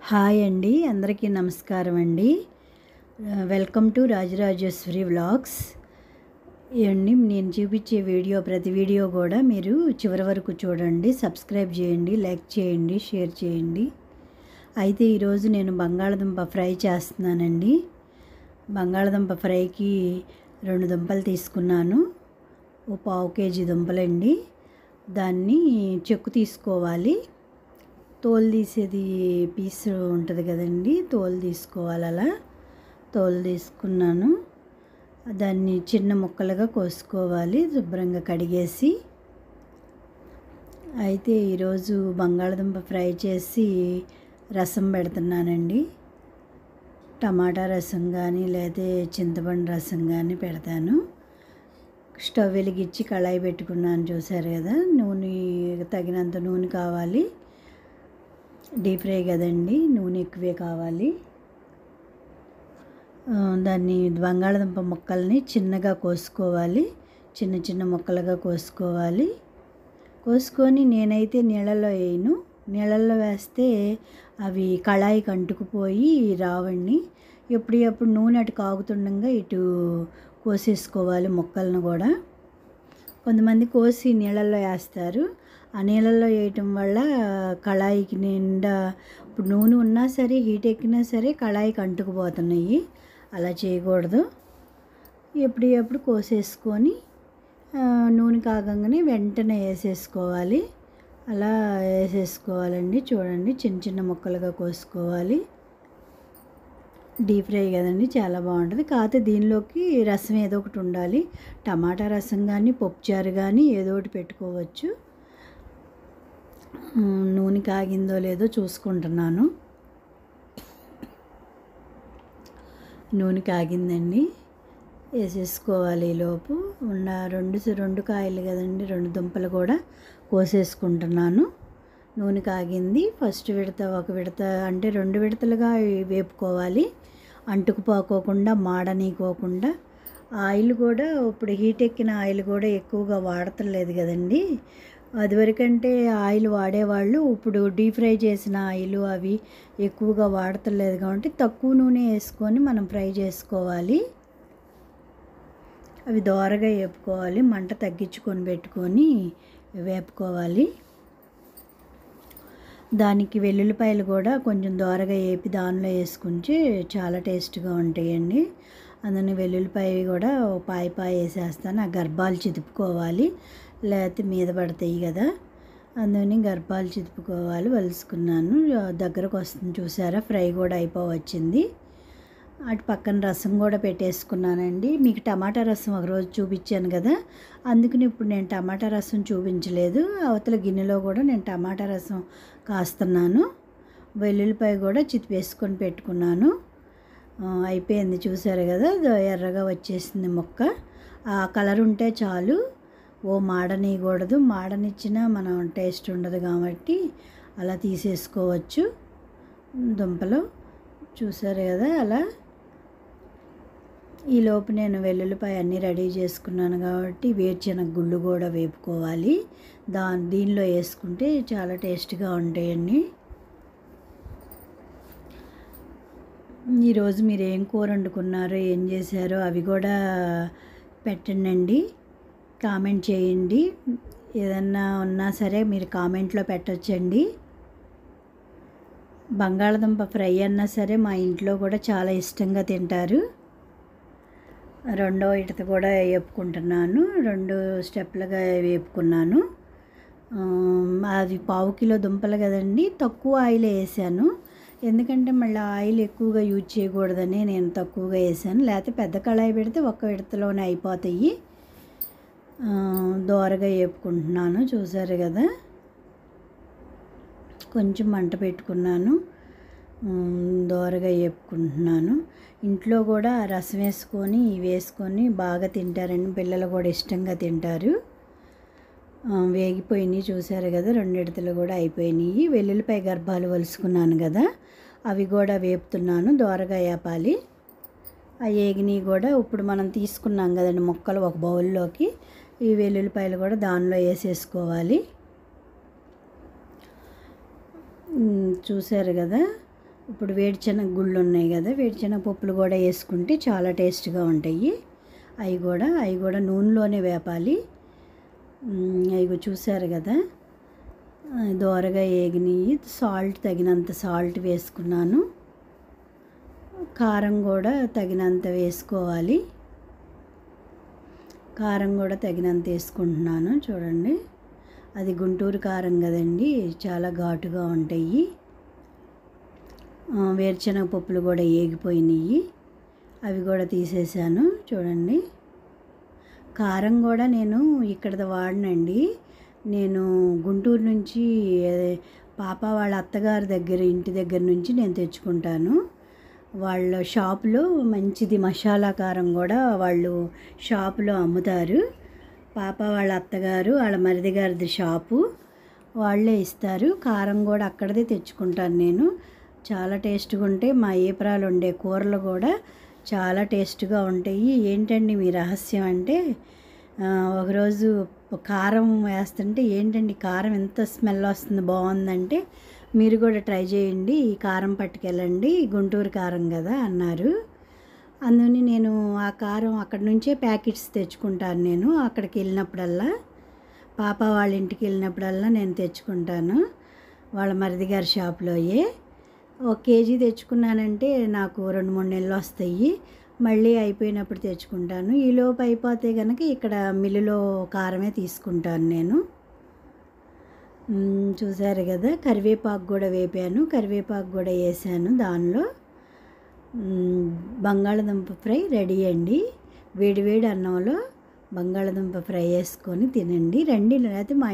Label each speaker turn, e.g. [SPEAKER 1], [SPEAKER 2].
[SPEAKER 1] Hi అండి, అందరికీ నమస్కారం అండి. Welcome to Rajarajeshwari vlogs. ఇవన్నీ నేను చూపించే ప్రతి వీడియో కూడా మీరు చివరి వరకు చూడండి, సబ్స్క్రైబ్ చేయండి, లైక్ చేయండి, షేర్ చేయండి. అయితే ఈరోజు నేను బంగాళదుంప ఫ్రై చేస్తున్నానండి. బంగాళదుంప ఫ్రైకి 2 దుంపలు తీసుకున్నాను. ఓ 1/2 కేజీ దుంపలండి. దాన్ని చెక్కు తీసుకోవాలి. తోలు తీసేది పీస్ ఉంటుంది కదండి, తోలు తీసుకోవాలి. అలా తోలు తీసుకున్నాను. దాన్ని చిన్న ముక్కలుగా కోసుకోవాలి, శుభ్రంగా కడిగేసి. అయితే ఈరోజు బంగాళదుంప ఫ్రై చేసి రసం పెడుతున్నానండి. టమాటా రసం కానీ లేదా చింతపండు రసం కానీ పెడతాను. స్టవ్ వెలిగించి కళాయి పెట్టుకున్నాను, చూసారు కదా. నూనె తగినంత నూనె కావాలి. డీప్ ఫ్రై కదండి, నూనె ఎక్కువే కావాలి. దాన్ని బంగాళదుంప ముక్కల్ని చిన్నగా కోసుకోవాలి, చిన్న చిన్న ముక్కలుగా కోసుకోవాలి. కోసుకొని నేనైతే నీళ్ళల్లో వేయను. నీళ్ళల్లో వేస్తే అవి కళాయికి అంటుకుపోయి రావండి. ఎప్పుడు నూనె అటు కాగుతుండగా ఇటు కోసేసుకోవాలి ముక్కలను కూడా. కొంతమంది కోసి నీళ్ళల్లో వేస్తారు. ఆ నీళ్ళల్లో వేయటం వల్ల కళాయికి నిండా ఇప్పుడు నూనె ఉన్నా సరే, హీట్ ఎక్కినా సరే కళాయికి అంటుకుపోతున్నాయి. అలా చేయకూడదు. ఎప్పుడు కోసేసుకొని నూనె కాగంగానే వెంటనే వేసేసుకోవాలి. అలా వేసేసుకోవాలండి. చూడండి, చిన్న చిన్న ముక్కలుగా కోసుకోవాలి. డీప్ ఫ్రై కదండి, చాలా బాగుంటుంది. కాకపోతే దీనిలోకి రసం ఏదో ఒకటి ఉండాలి. టమాటా రసం కానీ పప్పుచారు కానీ ఏదో ఒకటి పెట్టుకోవచ్చు. నూనె కాగిందో లేదో చూసుకుంటున్నాను. నూనె కాగిందండి, వేసేసుకోవాలి. ఈలోపు రెండు కాయలు కదండి, 2 దుంపలు కూడా కోసేసుకుంటున్నాను. నూనె కాగింది. ఫస్ట్ విడత, ఒక విడత అంటే 2 విడతలుగా వేపుకోవాలి. అంటుకుపోకోకుండా, మాడనీకోకుండా. ఆయిల్ కూడా ఇప్పుడు హీట్ ఎక్కిన ఆయిల్ కూడా ఎక్కువగా వాడతలేదు కదండి. అదివరకంటే ఆయిల్ వాడేవాళ్ళు, ఇప్పుడు డీప్ ఫ్రై చేసిన ఆయిల్ అవి ఎక్కువగా వాడతలేదు కాబట్టి తక్కువ నూనె వేసుకొని మనం ఫ్రై చేసుకోవాలి. అవి దోరగా వేపుకోవాలి. మంట తగ్గించుకొని పెట్టుకొని వేపుకోవాలి. దానికి వెల్లుల్లిపాయలు కూడా కొంచెం దోరగా వేపి దానిలో వేసుకుంటే చాలా టేస్ట్గా ఉంటాయండి. అందుకని వెల్లుల్లిపాయ కూడా పాయ వేసేస్తాను. ఆ గర్భాలు చిదుపుకోవాలి, లేకపోతే మీద పడతాయి కదా. అందుకని గర్భాలు చిదుపుకోవాలి. వలుసుకున్నాను. దగ్గరకు వస్తుంది, చూసారా. ఫ్రై కూడా అయిపోవచ్చింది. అటు పక్కన రసం కూడా పెట్టేసుకున్నానండి. మీకు టమాటా రసం ఒకరోజు చూపించాను కదా, అందుకని ఇప్పుడు నేను టమాటా రసం చూపించలేదు. అవతల గిన్నెలో కూడా నేను టమాటా రసం కాస్తున్నాను. వెల్లుల్లిపాయ కూడా చితిపేసుకొని పెట్టుకున్నాను. అయిపోయింది, చూసారు కదా. ఎర్రగా వచ్చేసింది ముక్క. ఆ కలర్ ఉంటే చాలు. మాడనీయకూడదు. మాడనిచ్చినా మనం టేస్ట్ ఉండదు కాబట్టి అలా తీసేసుకోవచ్చు దుంపలు. చూసారు కదా. అలా ఈలోపు నేను వెల్లుల్లిపాయ అన్నీ రెడీ చేసుకున్నాను కాబట్టి వేరుశనగ గుళ్ళు కూడా వేపుకోవాలి. దీనిలో వేసుకుంటే చాలా టేస్ట్గా ఉంటాయండి. ఈరోజు మీరు ఏం కూర వండుకున్నారో, ఏం చేశారో అవి కూడా పెట్టండి, కామెంట్ చేయండి. ఏదన్నా ఉన్నా సరే మీరు కామెంట్లో పెట్టొచ్చండి. బంగాళదుంప ఫ్రై అన్నా సరే మా ఇంట్లో కూడా చాలా ఇష్టంగా తింటారు. రెండో ఇటత కూడా వేపుకుంటున్నాను. 2 స్టెప్లుగా వేపుకున్నాను. అది 1/2 కిలో దుంపలు కదండి, తక్కువ ఆయిల్ వేసాను. ఎందుకంటే మళ్ళీ ఆయిల్ ఎక్కువగా యూజ్ చేయకూడదని నేను తక్కువగా వేసాను. లేకపోతే పెద్ద కళాయి పెడితే ఒక్క విడతలోనే అయిపోతాయి. దోరగా వేపుకుంటున్నాను, చూసారు కదా. కొంచెం మంట పెట్టుకున్నాను, దోరగా వేపుకుంటున్నాను. ఇంట్లో కూడా రసం వేసుకొని బాగా తింటారండి. పిల్లలు కూడా ఇష్టంగా తింటారు. వేగిపోయినాయి, చూసారు కదా. 2 విడతలు కూడా అయిపోయినాయి. వెల్లుల్లిపాయ గర్భాలు వలుసుకున్నాను కదా, అవి కూడా వేపుతున్నాను. దోరగా వేపాలి. ఆ వేగినవి కూడా ఇప్పుడు మనం తీసుకున్నాం కదండి ముక్కలు ఒక బౌల్లోకి. ఈ వెల్లుల్లిపాయలు కూడా దానిలో వేసేసుకోవాలి. చూసారు కదా. ఇప్పుడు వేరుశనగ గుళ్ళు ఉన్నాయి కదా, వేరుశనగ పప్పులు కూడా వేసుకుంటే చాలా టేస్ట్గా ఉంటాయి. అవి కూడా నూనెలోనే వేపాలి. అవి చూసారు కదా, దోరగా ఏగినాయి. తగినంత సాల్ట్ వేసుకున్నాను. కారం కూడా తగినంత వేసుకోవాలి. కారం కూడా తగినంత వేసుకుంటున్నాను. చూడండి, అది గుంటూరు కారం కదండి, చాలా ఘాటుగా ఉంటాయి. వేరుశనగ పప్పులు కూడా ఏగిపోయినాయి, అవి కూడా తీసేసాను. చూడండి, కారం కూడా నేను ఇక్కడది వాడనండి. నేను గుంటూరు నుంచి పాప వాళ్ళ అత్తగారి ఇంటి దగ్గర నుంచి నేను తెచ్చుకుంటాను. వాళ్ళ షాపులో మంచిది మసాలా కారం కూడా వాళ్ళు షాపులో అమ్ముతారు. పాప వాళ్ళ అత్తగారు వాళ్ళ మరిది గారిది షాపు, వాళ్ళే ఇస్తారు. కారం కూడా అక్కడదే తెచ్చుకుంటాను నేను. చాలా టేస్ట్గా ఉంటాయి. మా ఏప్రాలు వండే కూరలు కూడా చాలా టేస్ట్గా ఉంటాయి. ఏంటండి మీ రహస్యం అంటే, ఒకరోజు కారం వేస్తుంటే ఏంటండి కారం ఎంత స్మెల్ వస్తుంది, బాగుందంటే మీరు కూడా ట్రై చేయండి, ఈ కారం పట్టుకెళ్ళండి, గుంటూరు కారం కదా అన్నారు. అందుకని నేను ఆ కారం అక్కడి నుంచే ప్యాకెట్స్ తెచ్చుకుంటాను. నేను అక్కడికి వెళ్ళినప్పుడల్లా, పాప వాళ్ళ ఇంటికి వెళ్ళినప్పుడల్లా నేను తెచ్చుకుంటాను వాళ్ళ మరిది గారి షాప్లోయే. 1 కేజీ తెచ్చుకున్నానంటే నాకు 2-3 నెలలు వస్తాయి. మళ్ళీ అయిపోయినప్పుడు తెచ్చుకుంటాను. ఈలోపు అయిపోతే కనుక ఇక్కడ మిల్లులో కారమే తీసుకుంటాను నేను. చూసారు కదా, కరివేపాకు కూడా వేపాను, కరివేపాకు కూడా వేసాను దానిలో. బంగాళదుంప ఫ్రై రెడీ అండి. వేడివేడి అన్నంలో బంగాళదుంప ఫ్రై వేసుకొని తినండి. రండి, లేకపోతే మా